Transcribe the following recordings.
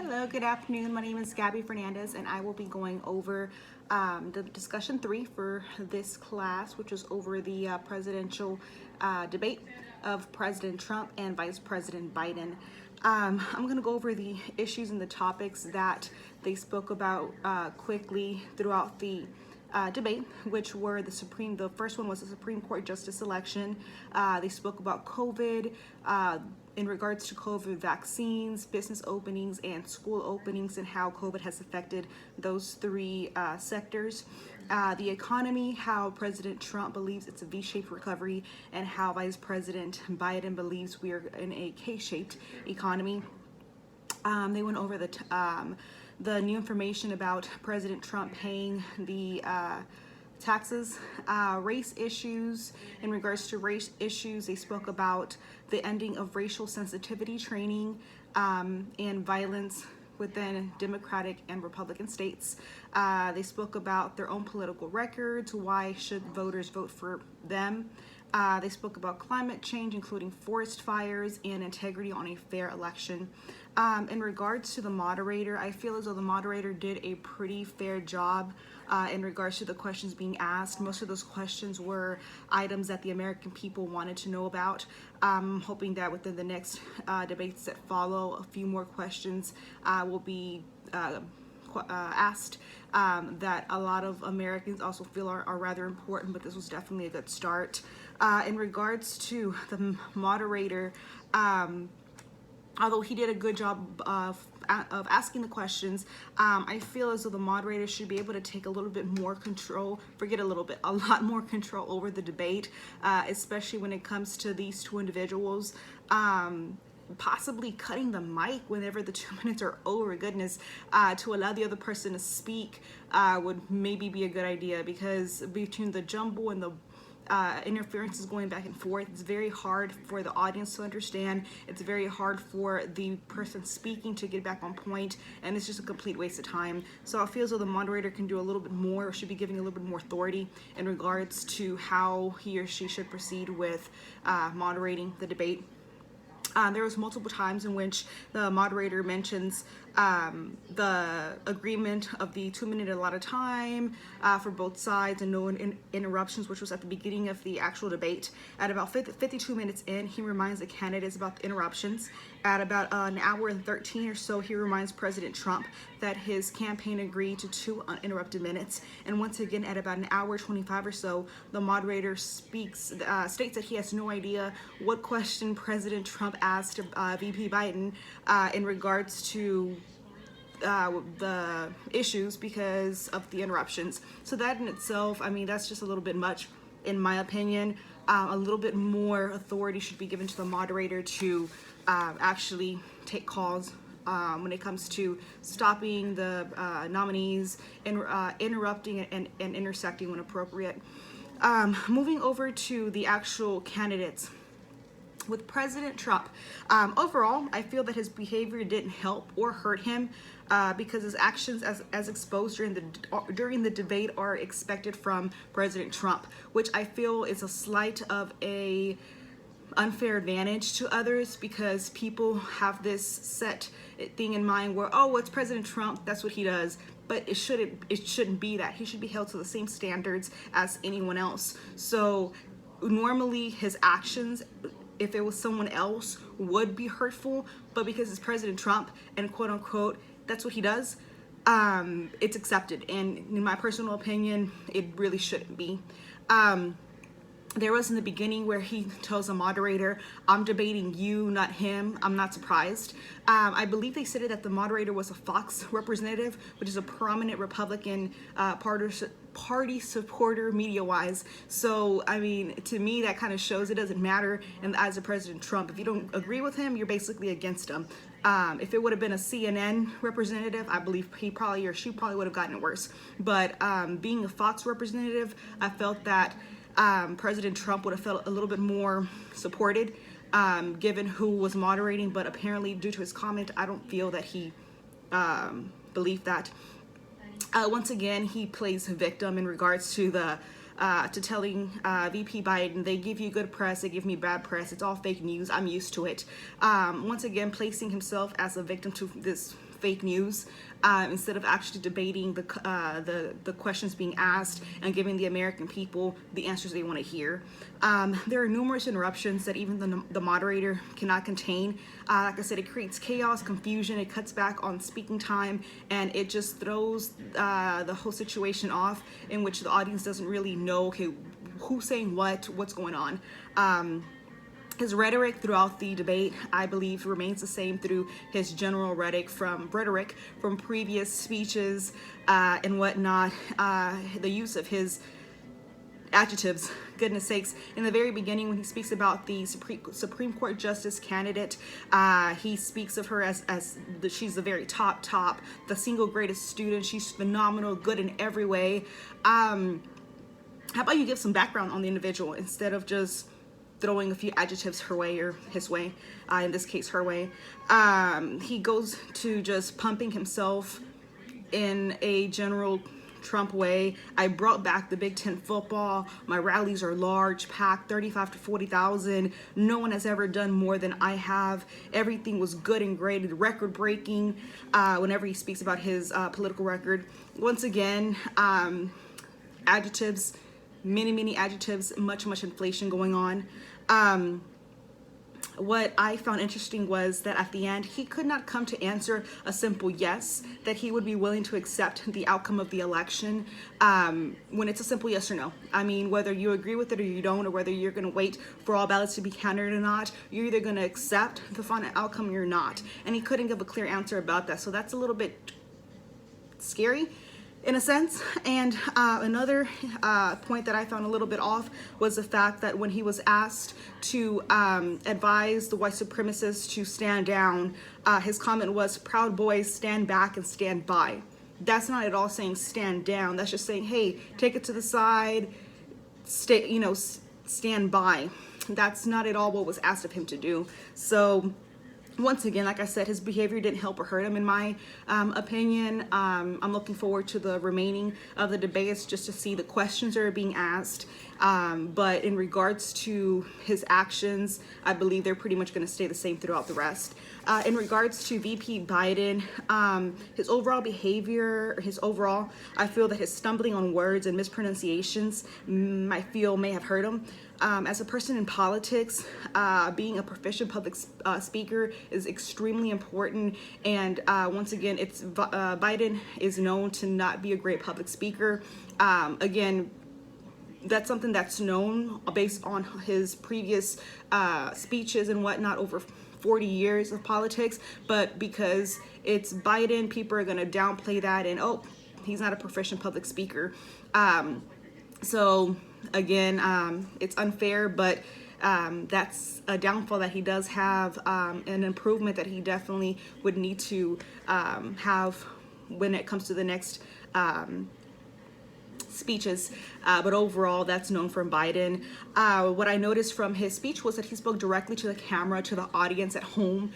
Hello, good afternoon. My name is Gabby Fernandez, and I will be going over the discussion 3 for this class, which is over the presidential debate of President Trump and Vice President Biden. I'm going to go over the issues and the topics that they spoke about quickly throughout the debate, which were the first one was the Supreme Court Justice election. They spoke about COVID, in regards to COVID vaccines, business openings, and school openings, and how COVID has affected those three sectors. The economy, how President Trump believes it's a V-shaped recovery, and how Vice President Biden believes we are in a K-shaped economy. They went over the new information about President Trump paying the taxes, race issues. In regards to race issues, they spoke about the ending of racial sensitivity training and violence within Democratic and Republican states. They spoke about their own political records, why should voters vote for them. They spoke about climate change, including forest fires and integrity on a fair election. In regards to the moderator, I feel as though the moderator did a pretty fair job in regards to the questions being asked. Most of those questions were items that the American people wanted to know about. I'm hoping that within the next debates that follow, a few more questions will be asked that a lot of Americans also feel are rather important, but this was definitely a good start. In regards to the moderator, although he did a good job of asking the questions, I feel as though the moderator should be able to take a little bit more control, a lot more control over the debate, especially when it comes to these two individuals. Possibly cutting the mic whenever the 2 minutes are over, goodness, to allow the other person to speak would maybe be a good idea, because between the jumble and the interferences going back and forth, it's very hard for the audience to understand. It's very hard for the person speaking to get back on point, and it's just a complete waste of time. So I feel as though the moderator can do a little bit more, or should be giving a little bit more authority in regards to how he or she should proceed with moderating the debate. There was multiple times in which the moderator mentions the agreement of the 2 minute allotted time for both sides and no interruptions, which was at the beginning of the actual debate. At about 52 minutes in, he reminds the candidates about the interruptions. At about an hour and 13 or so, he reminds President Trump that his campaign agreed to 2 uninterrupted minutes. And once again, at about an hour 25 or so, the moderator states that he has no idea what question President Trump asked VP Biden in regards to the issues because of the interruptions. So that in itself, I mean, that's just a little bit much, in my opinion. A little bit more authority should be given to the moderator to actually take calls when it comes to stopping the nominees, interrupting and intersecting when appropriate. Moving over to the actual candidates. With President Trump, overall, I feel that his behavior didn't help or hurt him because his actions as exposed during the debate are expected from President Trump, which I feel is a slight of a unfair advantage to others, because people have this set thing in mind where, oh, it's President Trump, that's what he does. But it shouldn't be that. He should be held to the same standards as anyone else. So normally his actions, if it was someone else, would be hurtful, but because it's President Trump and quote unquote that's what he does, it's accepted. And in my personal opinion, it really shouldn't be. There was in the beginning where he tells the moderator, I'm debating you, not him. I'm not surprised. I believe they said that the moderator was a Fox representative, which is a prominent Republican party supporter media-wise. So, I mean, to me, that kind of shows it doesn't matter in the eyes of President Trump. If you don't agree with him, you're basically against him. If it would have been a CNN representative, I believe he probably or she probably would have gotten it worse. But being a Fox representative, I felt that President Trump would have felt a little bit more supported given who was moderating, but apparently due to his comment, I don't feel that he believed that. Once again, he plays victim in regards to the to telling VP Biden, they give you good press, they give me bad press, it's all fake news, I'm used to it. Once again, placing himself as a victim to this fake news, instead of actually debating the questions being asked and giving the American people the answers they want to hear. There are numerous interruptions that even the moderator cannot contain. Like I said, it creates chaos, confusion, it cuts back on speaking time, and it just throws the whole situation off, in which the audience doesn't really know, okay, who's saying what's going on. His rhetoric throughout the debate, I believe, remains the same through his general rhetoric from previous speeches and whatnot. The use of his adjectives, goodness sakes. In the very beginning, when he speaks about the Supreme Court Justice candidate, he speaks of her as she's the very top, the single greatest student. She's phenomenal, good in every way. How about you give some background on the individual instead of just throwing a few adjectives her way or his way, in this case her way. He goes to just pumping himself in a general Trump way. I brought back the Big Ten football. My rallies are large, packed, 35 to 40,000. No one has ever done more than I have. Everything was good and great, record breaking. Whenever he speaks about his political record, once again, adjectives, many adjectives, much inflation going on. What I found interesting was that at the end, he could not come to answer a simple yes, that he would be willing to accept the outcome of the election when it's a simple yes or no. I mean, whether you agree with it or you don't, or whether you're going to wait for all ballots to be counted or not, you're either going to accept the final outcome or you're not. And he couldn't give a clear answer about that. So that's a little bit scary in a sense. And another point that I found a little bit off was the fact that when he was asked to advise the white supremacists to stand down, his comment was, "Proud Boys, stand back and stand by." That's not at all saying stand down. That's just saying, hey, take it to the side, stand by. That's not at all what was asked of him to do. So once again, like I said, his behavior didn't help or hurt him, in my opinion. I'm looking forward to the remaining of the debates just to see the questions that are being asked. But in regards to his actions, I believe they're pretty much going to stay the same throughout the rest. In regards to VP Biden, his overall behavior, I feel that his stumbling on words and mispronunciations, may have hurt him. As a person in politics, being a proficient public speaker is extremely important. And once again, Biden is known to not be a great public speaker. Again, that's something that's known based on his previous speeches and whatnot over 40 years of politics. But because it's Biden, people are going to downplay that and, oh, he's not a proficient public speaker. So again, it's unfair, but that's a downfall that he does have, an improvement that he definitely would need to have when it comes to the next speeches. But overall, that's known from Biden. What I noticed from his speech was that he spoke directly to the camera, to the audience at home,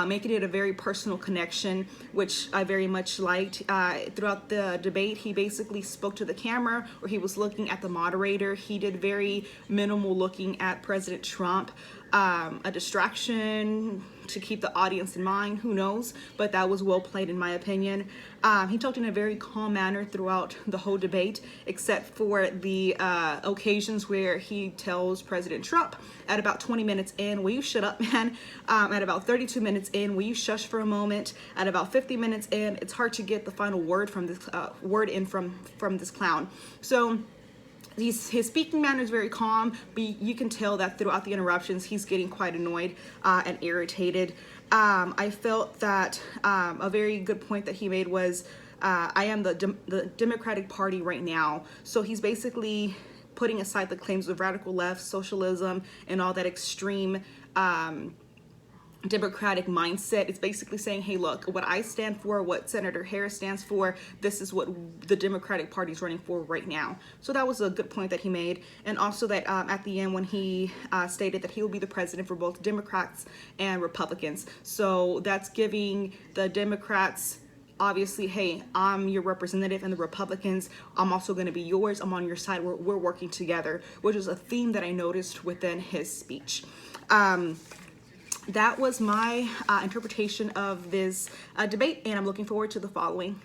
making it a very personal connection, which I very much liked. Throughout the debate, he basically spoke to the camera, or he was looking at the moderator. He did very minimal looking at President Trump. A distraction to keep the audience in mind, who knows, but that was well played in my opinion. He talked in a very calm manner throughout the whole debate, except for the occasions where he tells President Trump at about 20 minutes in, will you shut up, man? At about 32 minutes in, will you shush for a moment? At about 50 minutes in, it's hard to get the final word from this from this clown. So his speaking manner is very calm, but you can tell that throughout the interruptions, he's getting quite annoyed and irritated. I felt that a very good point that he made was, I am the Democratic Party right now. So he's basically putting aside the claims of radical left, socialism, and all that extreme Democratic mindset. It's basically saying, hey, look, what I stand for, what Senator Harris stands for, this is what the Democratic Party is running for right now. So that was a good point that he made. And also that at the end when he stated that he will be the president for both Democrats and Republicans. So that's giving the Democrats obviously, hey, I'm your representative and the Republicans, I'm also going to be yours. I'm on your side. We're working together, which is a theme that I noticed within his speech. That was my interpretation of this debate, and I'm looking forward to the following.